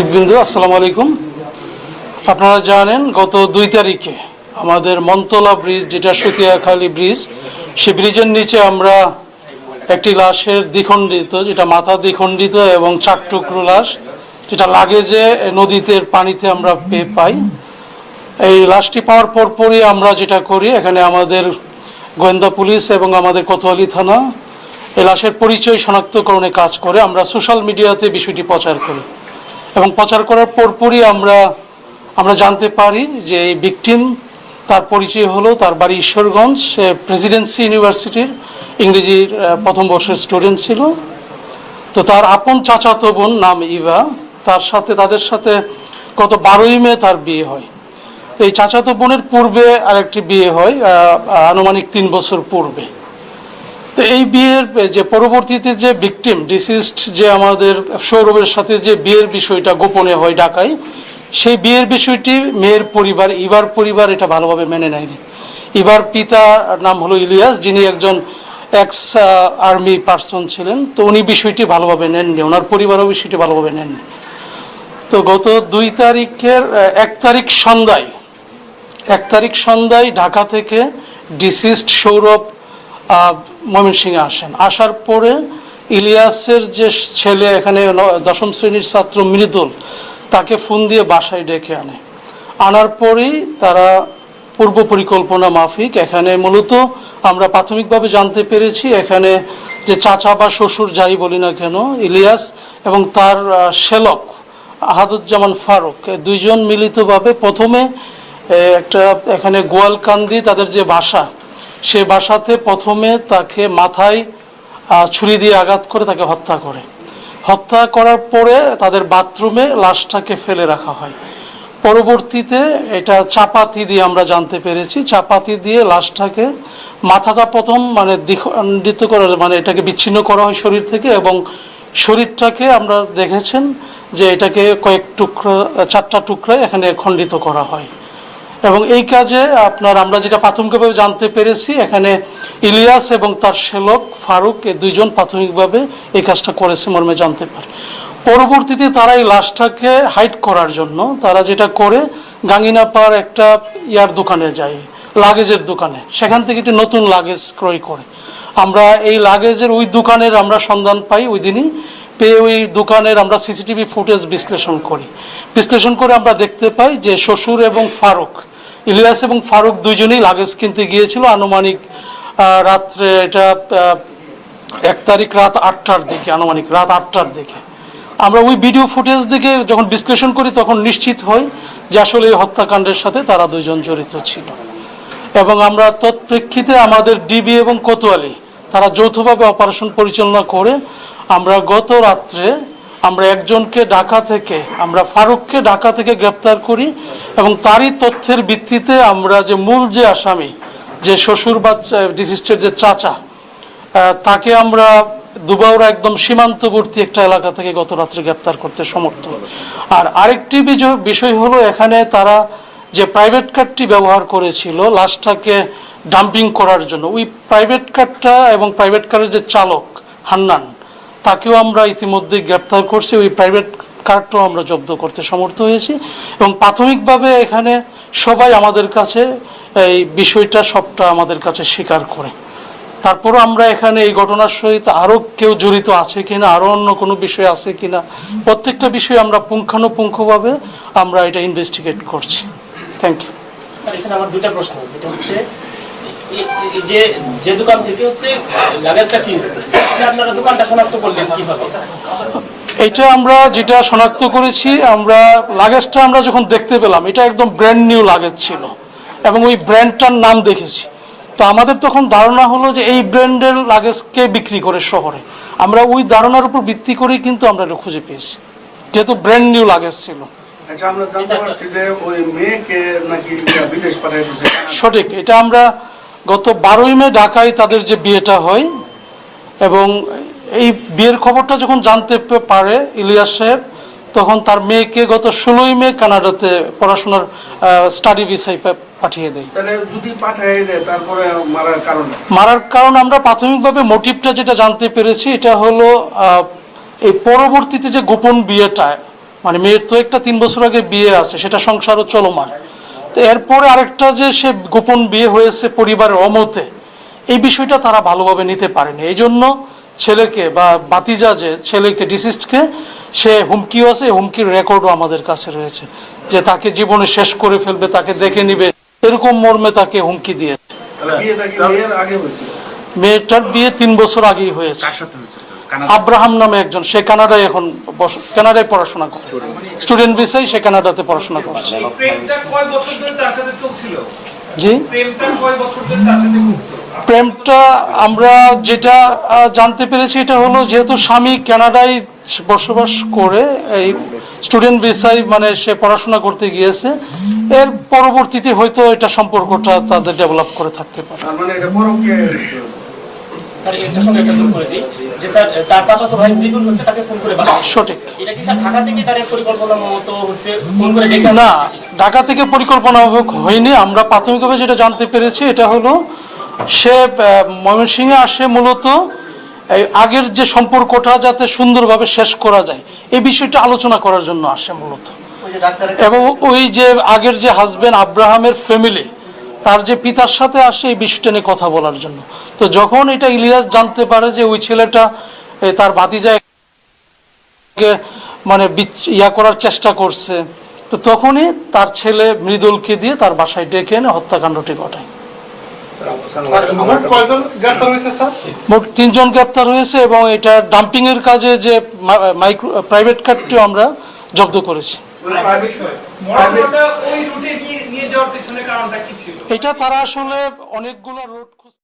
সাংবাদিকবৃন্দ, আসসালামু আলাইকুম। আপনারা জানেন গত 2 তারিখে আমাদের মনতলা ব্রিজ, যেটা সতিয়াখালী ব্রিজ, সে ব্রিজের নিচে আমরা একটি লাশের দ্বিখণ্ডিত, যেটা মাথা দ্বিখণ্ডিত এবং 4 টুকরো লাশ, যেটা লাগেজে নদীতে পানিতে আমরা পাই। এই লাশটি পাওয়ার পরপরই আমরা যেটা করি, এখানে আমাদের গোয়েন্দা পুলিশ এবং আমাদের কোতোয়ালি থানা এই লাশের পরিচয় শনাক্তকরণে কাজ করে। আমরা সোশ্যাল মিডিয়াতে বিষয়টি প্রচার করি এবং প্রচার করার পরপরই আমরা জানতে পারি যে এই ভিকটিম, তার পরিচয় হলো তার বাড়ি ঈশ্বরগঞ্জ, সে প্রেসিডেন্সি ইউনিভার্সিটির ইংরেজির প্রথম বর্ষের স্টুডেন্ট ছিল। তো তার আপন চাচাতো বোন নাম ইভা, তাদের সাথে গত 12ই মে তার বিয়ে হয়। তো এই চাচাতো বোনের পূর্বে আরেকটি বিয়ে হয় আনুমানিক 3 বছর পূর্বে। তো এই বিয়ের যে পরবর্তীতে যে ভিকটিম ডিসিজড, যে আমাদের সৌরভের সাথে যে বিয়ের বিষয়টা গোপনে হয় ঢাকায়, সেই বিয়ের বিষয়টি মেয়ের পরিবার, ইভার পরিবার এটা ভালোভাবে মেনে নেয়নি। ইভার পিতা নাম হলো ইলিয়াস, যিনি একজন এক্স আর্মি পার্সন ছিলেন। তো উনি বিষয়টি ভালোভাবে নেননি, ওনার পরিবারও বিষয়টি ভালোভাবে নেননি। তো গত 2 তারিখের 1 তারিখ সন্ধ্যায় ঢাকা থেকে ডিসিজড সৌরভ ময়মনসিংহে আসেন। আসার পরে ইলিয়াসের যে ছেলে, এখানে 10ম শ্রেণীর ছাত্র মৃদুল, তাকে ফোন দিয়ে বাসায় ডেকে আনার পরেই তারা পূর্ব পরিকল্পনা মাফিক, এখানে মূলত আমরা প্রাথমিকভাবে জানতে পেরেছি, এখানে যে চাচা বা শ্বশুর যাই বলি না কেন, ইলিয়াস এবং তার শ্যালক আহাদুজ্জামান ফারুক, দুইজন মিলিতভাবে প্রথমে একটা এখানে গোয়ালকান্দি তাদের যে বাসা, সে বাসাতে প্রথমে তাকে মাথায় ছুরি দিয়ে আঘাত করে তাকে হত্যা করার পরে তাদের বাথরুমে লাশটাকে ফেলে রাখা হয়। পরবর্তীতে এটা চাপাতি দিয়ে আমরা জানতে পেরেছি, চাপাতি দিয়ে লাশটাকে মাথাটা প্রথম দ্বিখণ্ডিত করা, এটাকে বিচ্ছিন্ন করা হয় শরীর থেকে, এবং শরীরটাকে আমরা দেখেছেন যে এটাকে কয়েক টুকরা, 4টা টুকরায় এখানে খণ্ডিত করা হয়। এবং এই কাজে আমরা যেটা প্রাথমিকভাবে জানতে পেরেছি, এখানে ইলিয়াস এবং তার শ্যালক ফারুক, এই দুইজন প্রাথমিকভাবে এই কাজটা করেছে মর্মে জানতে পারে। পরবর্তীতে তারা এই লাশটাকে হাইড করার জন্য তারা যেটা করে, গাঙ্গিনাপাড় একটা দোকানে যায়, লাগেজের দোকানে, সেখান থেকে একটি নতুন লাগেজ ক্রয় করে। আমরা এই লাগেজের ওই দোকানের আমরা সন্ধান পাই, ওই দিনই পেয়ে ওই দোকানের আমরা সিসিটিভি ফুটেজ বিশ্লেষণ করে আমরা দেখতে পাই যে শ্বশুর এবং ফারুক, ইলিয়াস এবং ফারুক দুইজনেই লাগেজ কিনতে গিয়েছিল আনুমানিক রাত্রে, এটা 1 তারিখ রাত 8টার দিকে, আনুমানিক রাত 8টার দিকে। আমরা ওই ভিডিও ফুটেজ দেখে যখন বিশ্লেষণ করি, তখন নিশ্চিত হই যে আসলে এই হত্যাকাণ্ডের সাথে তারা দুইজন জড়িত ছিল। এবং আমরা তৎপ্রেক্ষিতে আমাদের ডিবি এবং কোতোয়ালি তারা যৌথভাবে অপারেশন পরিচালনা করে আমরা গত রাত্রে একজনকে ফারুককে ঢাকা থেকে গ্রেপ্তার করি, এবং তারই তথ্যের ভিত্তিতে আমরা যে মূল যে আসামি, যে শ্বশুর বা ডিসিস্টের যে চাচা, তাকে আমরা দুবাউরা একদম সীমান্তবর্তী একটা এলাকা থেকে গত রাত্রে গ্রেপ্তার করতে সমর্থ। আর আরেকটি বিষয় হলো, এখানে তারা যে প্রাইভেট কারটি ব্যবহার করেছিল লাশটাকে ডাম্পিং করার জন্য, ওই প্রাইভেট কারটা এবং প্রাইভেট কারের যে চালক হান্নান, তাকেও আমরা ইতিমধ্যে গ্রেপ্তার করছি। ওই প্রাইভেট কারটাও আমরা জব্দ করতে সমর্থ হয়েছি। এবং প্রাথমিকভাবে এখানে সবাই আমাদের কাছে এই বিষয়টা সবটা আমাদের কাছে স্বীকার করে। তারপরও আমরা এখানে এই ঘটনার সহিত আরও কেউ জড়িত আছে কিনা, আরও অন্য কোনো বিষয় আছে কিনা, প্রত্যেকটা বিষয়ে আমরা পুঙ্খানুপুঙ্খভাবে আমরা এটা ইনভেস্টিগেট করছি। Thank you. স্যার, এখানে আমার 2টা প্রশ্ন, যেটা হচ্ছে যে দোকান থেকে লাগেজটা কিনতে আপনারা দোকানটা শনাক্ত করলেন কিভাবে? এটা আমরা যেটা শনাক্ত করেছি, লাগেজটা আমরা যখন দেখতে পেলাম, এটা একদম ব্র্যান্ড নিউ লাগেজ ছিল এবং ওই ব্র্যান্ডটার নাম দেখেছি। তো আমাদের তখন ধারণা হলো যে এই ব্র্যান্ডের লাগেজকে বিক্রি করে শহরে, আমরা ওই ধারণার উপর ভিত্তি করেই কিন্তু আমরা এটা খুঁজে পেয়েছি, যেহেতু ব্র্যান্ড নিউ লাগেজ ছিল। সঠিক, এটা আমরা গত 12ই মে ঢাকায় তাদের যে বিয়েটা হয়, এবং এই বিয়ের খবরটা যখন জানতে পারে ইলিয়াস সাহেব, তখন তার মেয়েকে গত 16ই মে কানাডাতে পড়াশোনার স্টাডি ভিসায় পাঠিয়ে দেয়। মারার কারণ আমরা প্রাথমিকভাবে মোটিভটা যেটা জানতে পেরেছি, এটা হলো এই পরবর্তীতে যে গোপন বিয়েটা মানে মেয়ের তো একটা 3 বছর আগে বিয়ে আছে, সেটা সংসারও চলমান। তো এরপরে আরেকটা যে সে গোপন বিয়ে হয়েছে পরিবারের অমতে, এই বিষয়টা তারা ভালোভাবে নিতে পারেনি। এই জন্য ছেলেকে বা বাতিজা যে ছেলেকে ডিসিস্টকে সে হুমকিও আছে, হুমকির রেকর্ডও আমাদের কাছে রয়েছে যে তাকে জীবনে শেষ করে ফেলবে, তাকে দেখে নিবে, এরকম মর্মে তাকে হুমকি দিয়েছে। মেয়েটার বিয়ে 3 বছর আগেই হয়েছে। আব্রাহাম নামে একজন, সে কানাডায় এখন কানাডায় পড়াশোনা করে, স্টুডেন্ট ভিসায় সে কানাডাতে পড়াশোনা করছে। জি, প্রেমটা আমরা যেটা জানতে পেরেছি এটা হলো, যেহেতু স্বামী কানাডায় বসবাস করে এই স্টুডেন্ট ভিসায় মানে সে পড়াশোনা করতে গিয়েছে, এর পরবর্তীতে হয়তো এটা সম্পর্কটা তাদের ডেভেলপ করে থাকতে পারে। স্যার এটার সঙ্গে একটা যোগ করে দিই যে স্যার তার চাচাতো ভাই মৃদুল হচ্ছে তাকে ফোন করে বাসায়। সঠিক। এটা কি স্যার ঢাকা থেকে তার পরিকল্পনা মতো হচ্ছে ফোন করে ডেকে? না, ঢাকা থেকে পরিকল্পনা হয়নি। আমরা প্রাথমিকভাবে যেটা জানতে পেরেছি এটা হলো সে ময়মনসিংহে আসে মূলত এই আগের যে সম্পর্কটা যাতে সুন্দরভাবে শেষ করা যায় এই বিষয়টা আলোচনা করার জন্য আসে মূলত। এবং ওই যে আগের যে হাজবেন্ড আব্রাহামের ফ্যামিলি, তার যে পিতার সাথে আসে এই বিষয়টা নিয়ে কথা বলার জন্য। তো যখন এটা ইলিয়াস জানতে পারে যে ওই ছেলেটা তার ভাতিজাকে মানে ইয়া করার চেষ্টা করছে, তো তখনই তার ছেলে মৃদুলকে দিয়ে তার বাসায় ডেকে এনে হত্যাকাণ্ডটি ঘটায়। মোট 3 জন গ্রেপ্তার হয়েছে এবং এটা ডাম্পিং এর কাজে যে প্রাইভেট কারটিও আমরা জব্দ করেছি। এটা তারা আসলে অনেকগুলো রোড